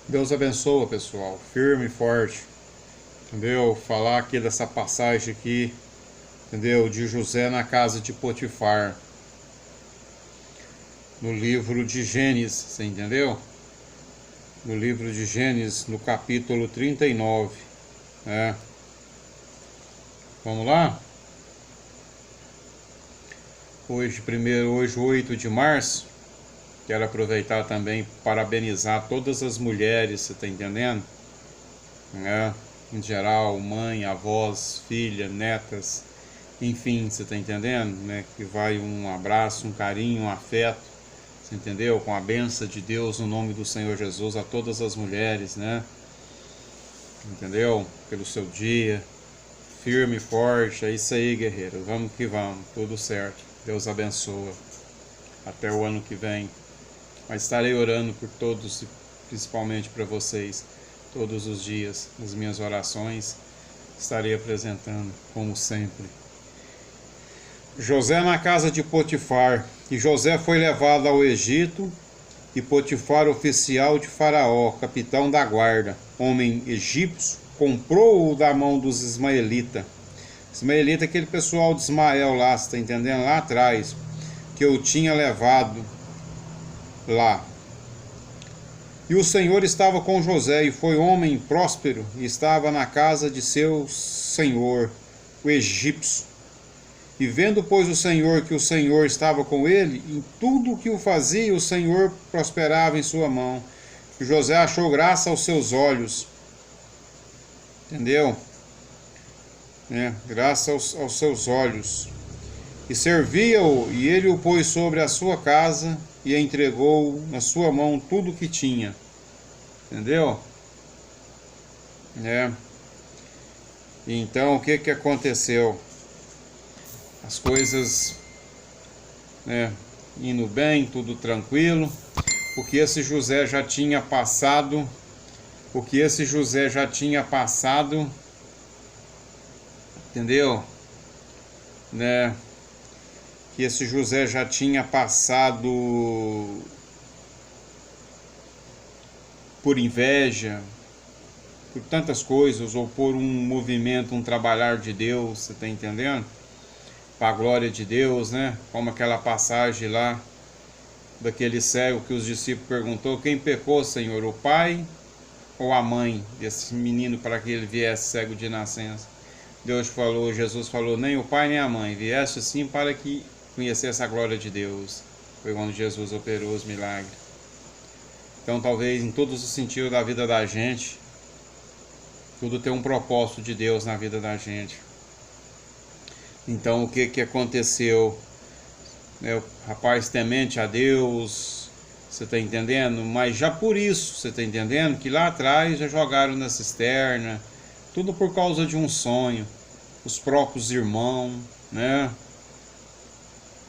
Deus abençoa, pessoal, firme e forte, entendeu? Falar aqui dessa passagem aqui, entendeu? De José na casa de Potifar, no livro de Gênesis, você entendeu? No livro de Gênesis, no capítulo 39, né? Vamos lá? Hoje, 8 de março, quero aproveitar também para parabenizar todas as mulheres, você está entendendo? Né? Em geral, mãe, avós, filha, netas, enfim, você está entendendo? Né? Que vai um abraço, um carinho, um afeto, você entendeu? Com a bênção de Deus no nome do Senhor Jesus a todas as mulheres, né? Entendeu? Pelo seu dia, firme e forte, é isso aí, guerreiro, vamos que vamos, tudo certo. Deus abençoa. Até o ano que vem. Mas estarei orando por todos, principalmente para vocês, todos os dias, nas minhas orações. Estarei apresentando, como sempre. José na casa de Potifar. E José foi levado ao Egito, e Potifar, oficial de Faraó, capitão da guarda, homem egípcio, comprou-o da mão dos ismaelitas. Ismaelita é aquele pessoal de Ismael lá, você está entendendo? Lá atrás, que eu tinha levado lá. E o Senhor estava com José, e foi homem próspero, e estava na casa de seu senhor, o egípcio. E vendo, pois, o Senhor que o Senhor estava com ele, em tudo o que o fazia, o Senhor prosperava em sua mão. E José achou graça aos seus olhos. Entendeu? Graças aos seus olhos, e servia-o, e ele o pôs sobre a sua casa, e entregou na sua mão tudo o que tinha, entendeu? Então o que aconteceu? As coisas, indo bem, tudo tranquilo, porque esse José já tinha passado, entendeu? Que esse José já tinha passado por inveja, por tantas coisas, ou por um movimento, um trabalhar de Deus, você está entendendo? Para a glória de Deus, né? Como aquela passagem lá, daquele cego que os discípulos perguntou, quem pecou, Senhor, o pai ou a mãe desse menino para que ele viesse cego de nascença? Jesus falou, nem o pai nem a mãe, vieste sim para que conhecesse a glória de Deus. Foi quando Jesus operou os milagres. Então talvez em todos os sentidos da vida da gente, tudo tem um propósito de Deus na vida da gente. Então o que aconteceu? O rapaz temente a Deus, você está entendendo? Mas já por isso, você está entendendo? Que lá atrás já jogaram na cisterna, tudo por causa de um sonho, os próprios irmãos, né?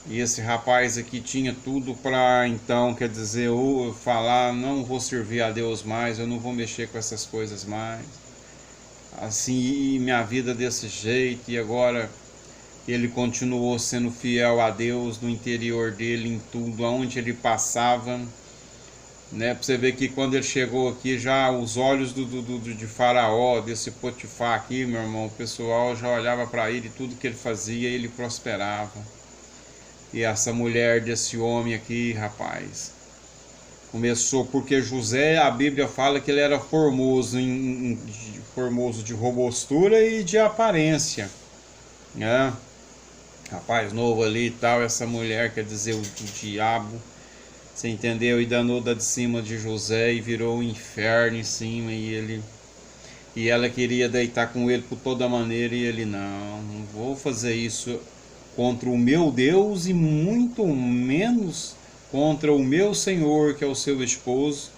E esse rapaz aqui tinha tudo para, então, quer dizer, falar, não vou servir a Deus mais, eu não vou mexer com essas coisas mais. Assim, minha vida desse jeito, e agora ele continuou sendo fiel a Deus no interior dele, em tudo, aonde ele passava. Pra você ver que quando ele chegou aqui, já os olhos de Faraó, desse Potifar aqui, meu irmão, o pessoal já olhava para ele, tudo que ele fazia, ele prosperava. E essa mulher desse homem aqui, rapaz, começou, porque José, a Bíblia fala que ele era formoso, formoso de robustura e de aparência, né? Rapaz novo ali e tal, essa mulher, quer dizer, o diabo, você entendeu? E danou da de cima de José e virou um inferno em cima, e ela queria deitar com ele por toda maneira, e ele, não vou fazer isso contra o meu Deus, e muito menos contra o meu Senhor, que é o seu esposo,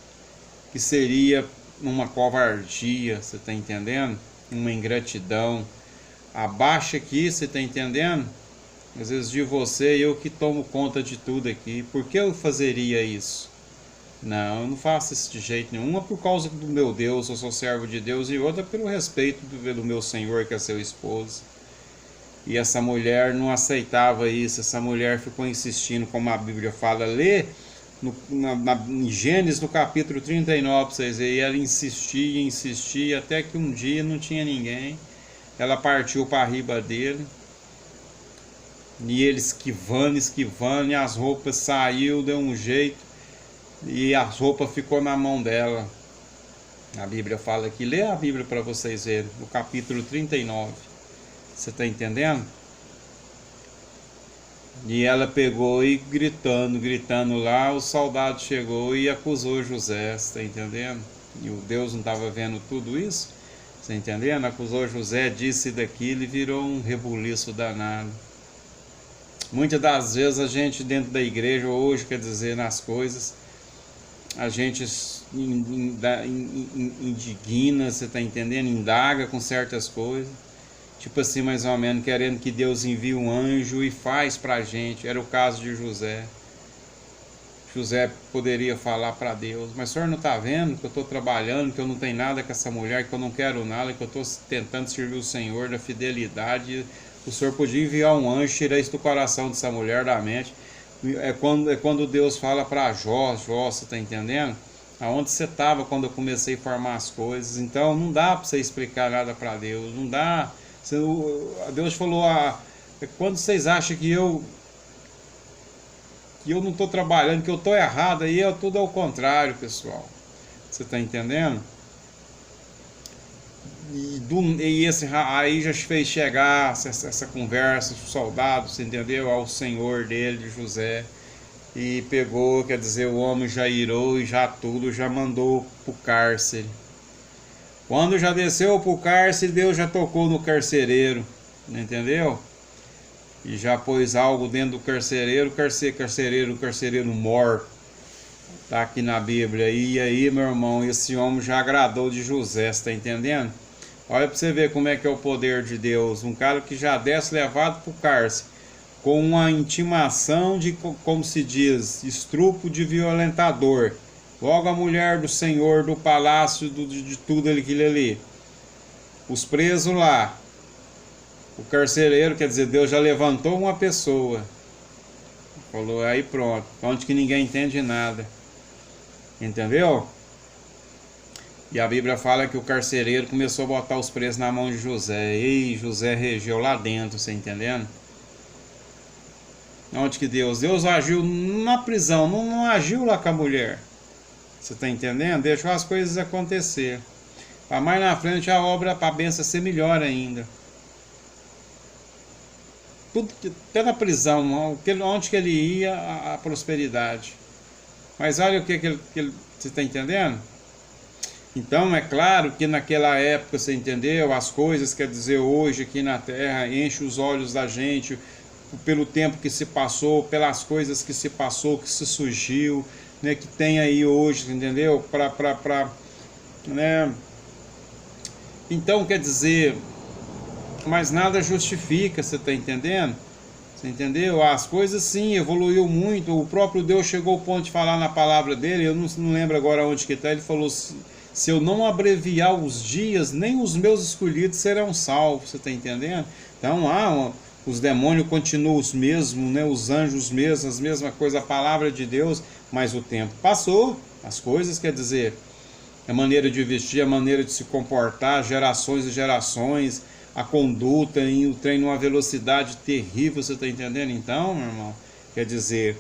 que seria uma covardia, você está entendendo? Uma ingratidão. Abaixa aqui, você está entendendo? Às vezes de você, eu que tomo conta de tudo aqui. Por que eu fazeria isso? Não, eu não faço isso de jeito nenhum. Uma por causa do meu Deus, eu sou servo de Deus, e outra pelo respeito do meu Senhor, que é seu esposo. E essa mulher não aceitava isso, essa mulher ficou insistindo, como a Bíblia fala, lê em Gênesis, no capítulo 39, pra vocês verem, e ela insistia, até que um dia não tinha ninguém. Ela partiu para a riba dele, e ele esquivando, e as roupas saiu, deu um jeito, e as roupas ficou na mão dela. A Bíblia fala aqui, lê a Bíblia para vocês verem, no capítulo 39. Você está entendendo? E ela pegou e gritando lá, o soldado chegou e acusou José, você está entendendo? E o Deus não estava vendo tudo isso? Você está entendendo? Acusou José, disse daquilo e virou um rebuliço danado. Muitas das vezes a gente dentro da igreja hoje, quer dizer, nas coisas, a gente indigna, você está entendendo? Indaga com certas coisas. Tipo assim, mais ou menos, querendo que Deus envie um anjo e faz pra gente. Era o caso de José. José poderia falar para Deus, mas o senhor não está vendo que eu estou trabalhando, que eu não tenho nada com essa mulher, que eu não quero nada, que eu estou tentando servir o Senhor da fidelidade. O senhor podia enviar um anjo, tirar isso do coração dessa mulher, da mente. É quando Deus fala para Jó, você está entendendo? Aonde você estava quando eu comecei a formar as coisas. Então não dá para você explicar nada para Deus, não dá. Deus falou, quando vocês acham que eu não estou trabalhando, que eu estou errado, aí é tudo ao contrário, pessoal. Você está entendendo? Aí já fez chegar essa conversa, o soldado, você entendeu? Ao senhor dele, José, e pegou, quer dizer, o homem já irou e já mandou pro cárcere. Quando já desceu pro cárcere, Deus já tocou no carcereiro, entendeu? E já pôs algo dentro do carcereiro, o carcereiro morto. Tá aqui na Bíblia. E aí, meu irmão, esse homem já agradou de José, você tá entendendo? Olha pra você ver como é que é o poder de Deus. Um cara que já desce levado pro cárcere, com uma intimação de, como se diz, estrupo de violentador. Logo a mulher do senhor do palácio, de tudo aquilo ali. Os presos lá. O carcereiro, quer dizer, Deus já levantou uma pessoa. Falou, aí pronto. Onde que ninguém entende nada. Entendeu? E a Bíblia fala que o carcereiro começou a botar os presos na mão de José. E José regeu lá dentro, você entendendo? Onde que Deus agiu na prisão, não agiu lá com a mulher. Você está entendendo? Deixou as coisas acontecer. Para mais na frente a obra, para a bênção ser melhor ainda. Tudo até na prisão, onde que ele ia, a prosperidade. Mas olha o que ele você está entendendo? Então é claro que naquela época, você entendeu, as coisas, quer dizer, hoje aqui na terra, enche os olhos da gente, pelo tempo que se passou, pelas coisas que se passou, que se surgiu, né, que tem aí hoje, entendeu? Né? Então, quer dizer, mas nada justifica, você está entendendo? Você entendeu? As coisas sim, evoluiu muito, o próprio Deus chegou ao ponto de falar na palavra dele, eu não lembro agora onde que está, ele falou, se eu não abreviar os dias, nem os meus escolhidos serão salvos, você está entendendo? Então, os demônios continuam os mesmos, né? Os anjos os mesmos, as mesmas coisas, a palavra de Deus, mas o tempo passou, as coisas, quer dizer, a maneira de vestir, a maneira de se comportar, gerações e gerações, a conduta, e o trem numa velocidade terrível, você está entendendo? Então, meu irmão, quer dizer,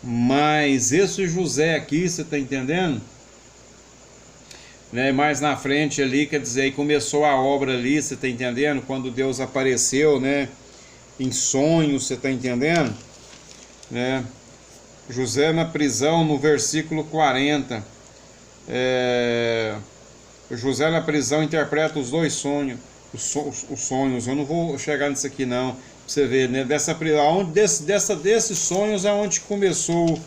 mas esse José aqui, você está entendendo? Né? Mais na frente ali, quer dizer, aí começou a obra ali, você está entendendo? Quando Deus apareceu, né? Em sonhos, você está entendendo? Né? José na prisão, no versículo 40. José na prisão interpreta os dois sonhos. Os sonhos, eu não vou chegar nisso aqui não, pra você ver, né? Desses sonhos é onde começou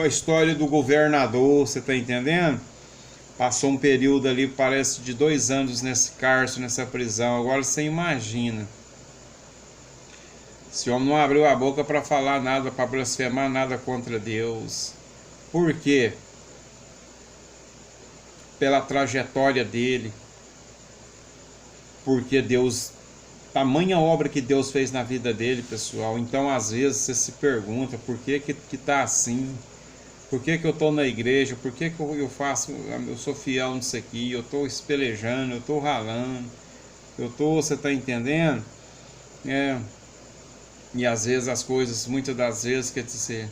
a história do governador, você tá entendendo? Passou um período ali, parece de 2 anos nesse cárcere, nessa prisão. Agora você imagina, esse homem não abriu a boca para falar nada, para blasfemar nada contra Deus. Por quê? Pela trajetória dele. Porque Deus, tamanha obra que Deus fez na vida dele, pessoal. Então às vezes você se pergunta por que tá assim, Por que que eu estou na igreja? Por que que eu faço, eu sou fiel nisso aqui? Eu estou espelejando, eu estou ralando, você está entendendo? E às vezes as coisas, muitas das vezes, quer dizer,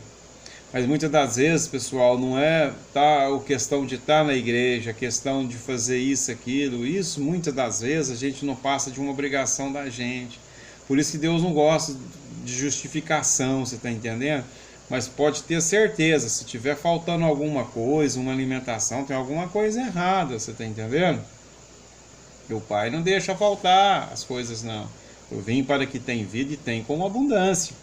mas muitas das vezes, pessoal, não é a questão de estar na igreja, a questão de fazer isso, aquilo, isso muitas das vezes a gente não passa de uma obrigação da gente. Por isso que Deus não gosta de justificação, você está entendendo? Mas pode ter certeza, se tiver faltando alguma coisa, uma alimentação, tem alguma coisa errada, você está entendendo? E o Pai não deixa faltar as coisas, não. Eu vim para que tenha vida e tem com abundância.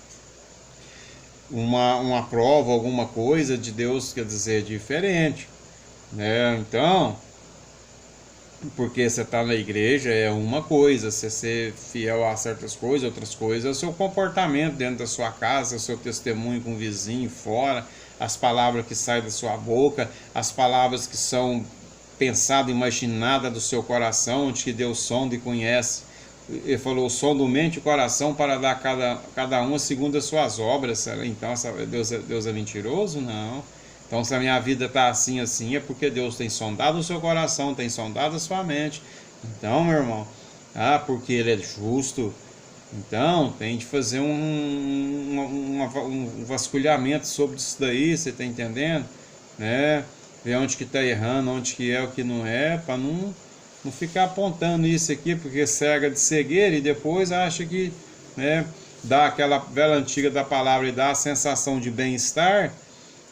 Uma prova, alguma coisa de Deus, quer dizer, diferente, né? Então, porque você está na igreja é uma coisa, você ser fiel a certas coisas, outras coisas é o seu comportamento dentro da sua casa, o seu testemunho com o vizinho fora, as palavras que saem da sua boca, as palavras que são pensadas, imaginadas do seu coração, onde que Deus sonda e conhece. Ele falou, sonda mente e o coração para dar cada um segundo as suas obras. Então Deus é mentiroso? Não. Então se a minha vida está assim, é porque Deus tem sondado o seu coração, tem sondado a sua mente. Então, meu irmão, porque Ele é justo, então tem de fazer um vasculhamento sobre isso daí, você está entendendo? Né? Ver onde que está errando, onde que é, o que não é, para não ficar apontando isso aqui, porque cega de cegueira e depois acha que, né, dá aquela velha antiga da palavra e dá a sensação de bem-estar,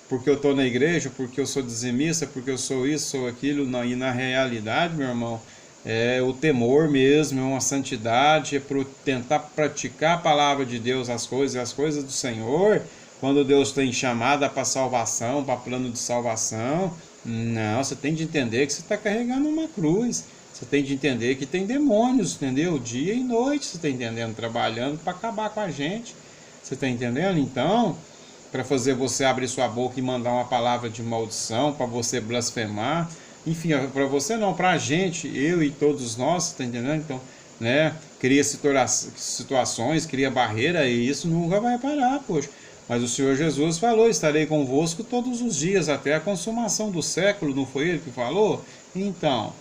porque eu estou na igreja, porque eu sou dizimista, porque eu sou isso, sou aquilo, e na realidade, meu irmão, é o temor mesmo, é uma santidade, é tentar praticar a palavra de Deus, as coisas do Senhor, quando Deus tem chamada para salvação, para plano de salvação. Não, você tem de entender que você está carregando uma cruz. Você tem de entender que tem demônios, entendeu? Dia e noite, você está entendendo? Trabalhando para acabar com a gente. Você está entendendo? Então, para fazer você abrir sua boca e mandar uma palavra de maldição, para você blasfemar. Enfim, para você não, para a gente, eu e todos nós, você está entendendo? Então, né? Cria situações, cria barreira e isso nunca vai parar, poxa. Mas o Senhor Jesus falou, estarei convosco todos os dias, até a consumação do século, não foi Ele que falou? Então,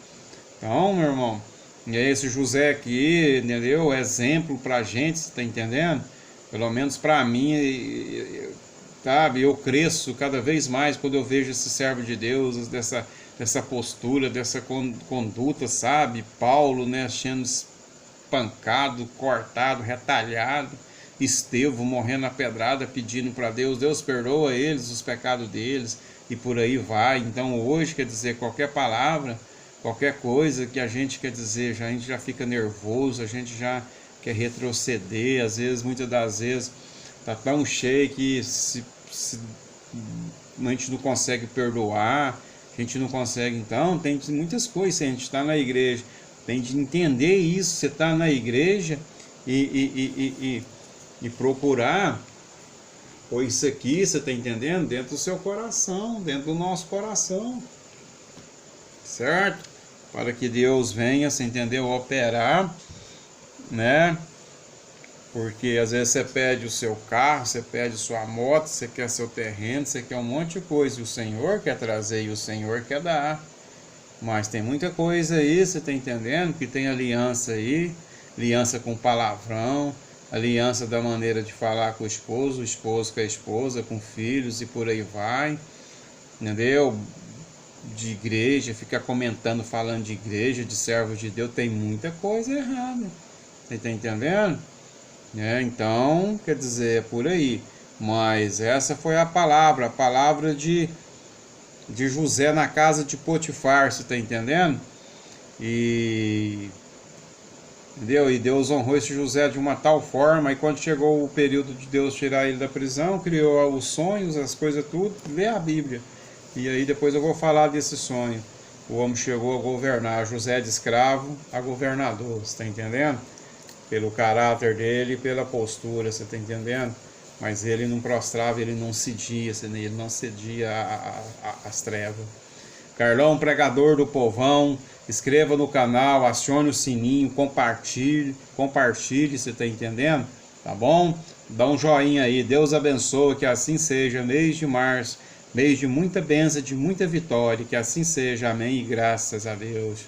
meu irmão, e esse José aqui, entendeu? Exemplo pra gente, você tá entendendo? Pelo menos pra mim, sabe? Eu cresço cada vez mais quando eu vejo esse servo de Deus, dessa postura, dessa conduta, sabe? Paulo, né, sendo espancado, cortado, retalhado. Estevão morrendo na pedrada, pedindo para Deus, Deus perdoa eles, os pecados deles, e por aí vai. Então hoje, quer dizer, qualquer palavra, qualquer coisa que a gente quer dizer, a gente já fica nervoso, a gente já quer retroceder, às vezes, muitas das vezes, tá tão cheio que a gente não consegue perdoar, a gente não consegue. Então tem muitas coisas, a gente está na igreja, tem de entender isso, você está na igreja e procurar pôr isso aqui, você está entendendo? Dentro do seu coração, dentro do nosso coração, certo? Para que Deus venha, você entendeu? Operar, né? Porque às vezes você pede o seu carro, você pede sua moto, você quer seu terreno, você quer um monte de coisa, e o Senhor quer trazer e o Senhor quer dar. Mas tem muita coisa aí, você está entendendo? Que tem aliança aí, aliança com palavrão, aliança da maneira de falar com o esposo com a esposa, com filhos e por aí vai, entendeu? De igreja, ficar comentando, falando de igreja, de servos de Deus, tem muita coisa errada, você está entendendo? Então, quer dizer, é por aí. Mas essa foi a palavra de José na casa de Potifar, você está entendendo? Entendeu? E Deus honrou esse José de uma tal forma, e quando chegou o período de Deus tirar ele da prisão, criou os sonhos, as coisas tudo, lê a Bíblia. E aí depois eu vou falar desse sonho. O homem chegou a governar, José de escravo a governador, você está entendendo? Pelo caráter dele e pela postura, você está entendendo? Mas ele não prostrava, ele não cedia, ele não cedia às trevas. Carlão, pregador do povão, inscreva no canal, acione o sininho, compartilhe, você está entendendo? Tá bom? Dá um joinha aí, Deus abençoe, que assim seja, mês de março, meio de muita bênção, de muita vitória, que assim seja, amém, e graças a Deus.